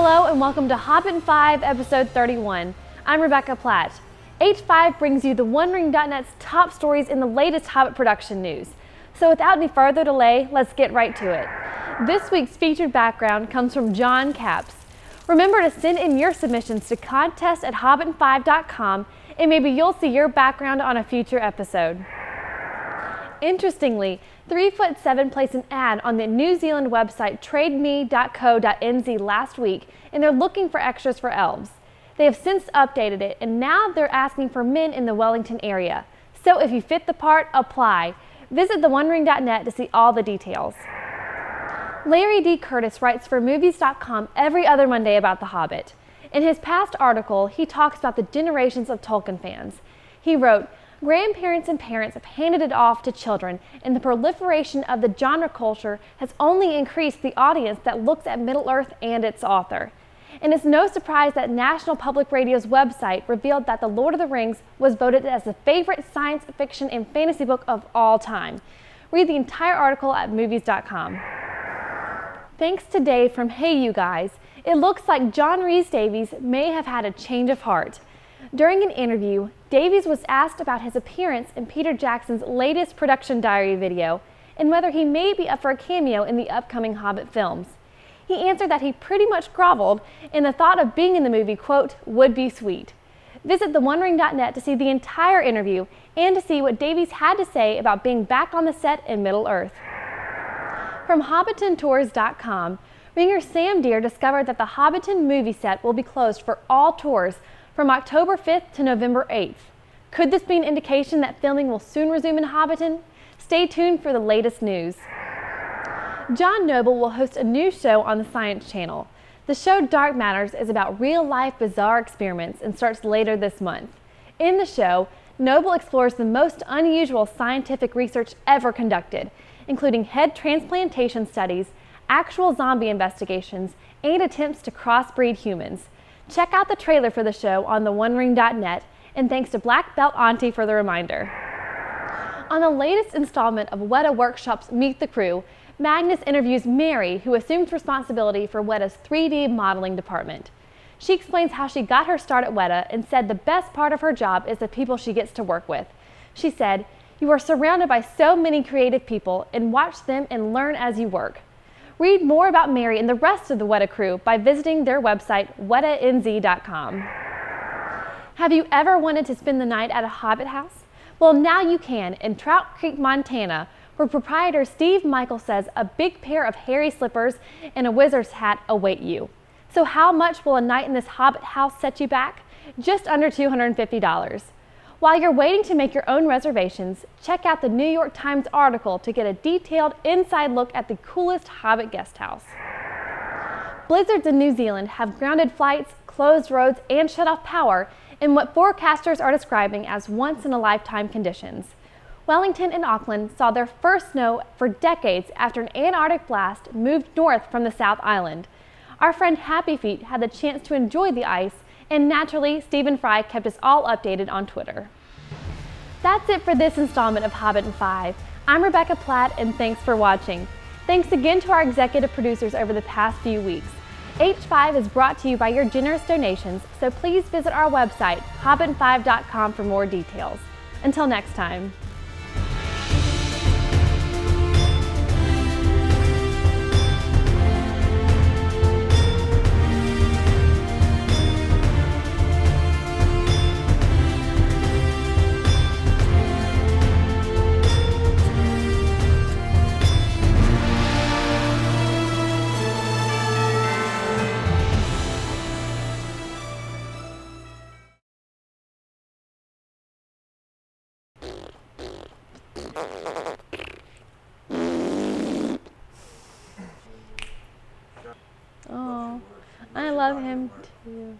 Hello and welcome to Hobbiton 5, episode 31. I'm Rebecca Platt. H5 brings you the OneRing.net's top stories in the latest Hobbit production news. So without any further delay, let's get right to it. This week's featured background comes from Jon Kaps. Remember to send in your submissions to contest@hobbiton5.com and maybe you'll see your background on a future episode. Interestingly, 3foot7 placed an ad on the New Zealand website trademe.co.nz last week, and they're looking for extras for elves. They have since updated it, and now they're asking for men in the Wellington area. So if you fit the part, apply. Visit theonering.net to see all the details. Larry D. Curtis writes for Movies.com every other Monday about The Hobbit. In his past article, he talks about the generations of Tolkien fans. He wrote, "Grandparents and parents have handed it off to children, and the proliferation of the genre culture has only increased the audience that looks at Middle-earth and its author. And it's no surprise that National Public Radio's website revealed that The Lord of the Rings was voted as the favorite science fiction and fantasy book of all time." Read the entire article at Movies.com. Thanks to Dave from HeyUGuys, it looks like Rhys Davies may have had a change of heart. During an interview, Davies was asked about his appearance in Peter Jackson's latest production diary video and whether he may be up for a cameo in the upcoming Hobbit films. He answered that he pretty much groveled, and the thought of being in the movie, quote, would be sweet. Visit theonering.net to see the entire interview and to see what Davies had to say about being back on the set in Middle-earth. From HobbitonTours.com, ringer Sam Deere discovered that the Hobbiton movie set will be closed for all tours from October 5th to November 8th. Could this be an indication that filming will soon resume in Hobbiton? Stay tuned for the latest news. John Nobel will host a new show on the Science Channel. The show Dark Matters is about real-life bizarre experiments and starts later this month. In the show, Nobel explores the most unusual scientific research ever conducted, including head transplantation studies, actual zombie investigations, and attempts to crossbreed humans. Check out the trailer for the show on theonering.net, and thanks to Black Belt Auntie for the reminder. On the latest installment of Weta Workshop's Meet the Crew, Magnus interviews Mary, who assumes responsibility for Weta's 3D modeling department. She explains how she got her start at Weta and said the best part of her job is the people she gets to work with. She said, "You are surrounded by so many creative people and watch them and learn as you work." Read more about Mary and the rest of the Weta crew by visiting their website, wetanz.com. Have you ever wanted to spend the night at a Hobbit house? Well, now you can in Trout Creek, Montana, where proprietor Steve Michael says a big pair of hairy slippers and a wizard's hat await you. So how much will a night in this Hobbit house set you back? Just under $250. While you're waiting to make your own reservations, check out the New York Times article to get a detailed inside look at the coolest Hobbit guest house. Blizzards in New Zealand have grounded flights, closed roads, and shut off power in what forecasters are describing as once-in-a-lifetime conditions. Wellington and Auckland saw their first snow for decades after an Antarctic blast moved north from the South Island. Our friend Happy Feet had the chance to enjoy the ice, and naturally, Stephen Fry kept us all updated on Twitter. That's it for this installment of Hobbiton 5. I'm Rebecca Platt, and thanks for watching. Thanks again to our executive producers over the past few weeks. H5 is brought to you by your generous donations, so please visit our website, hobbiton5.com, for more details. Until next time. Oh, I love him too.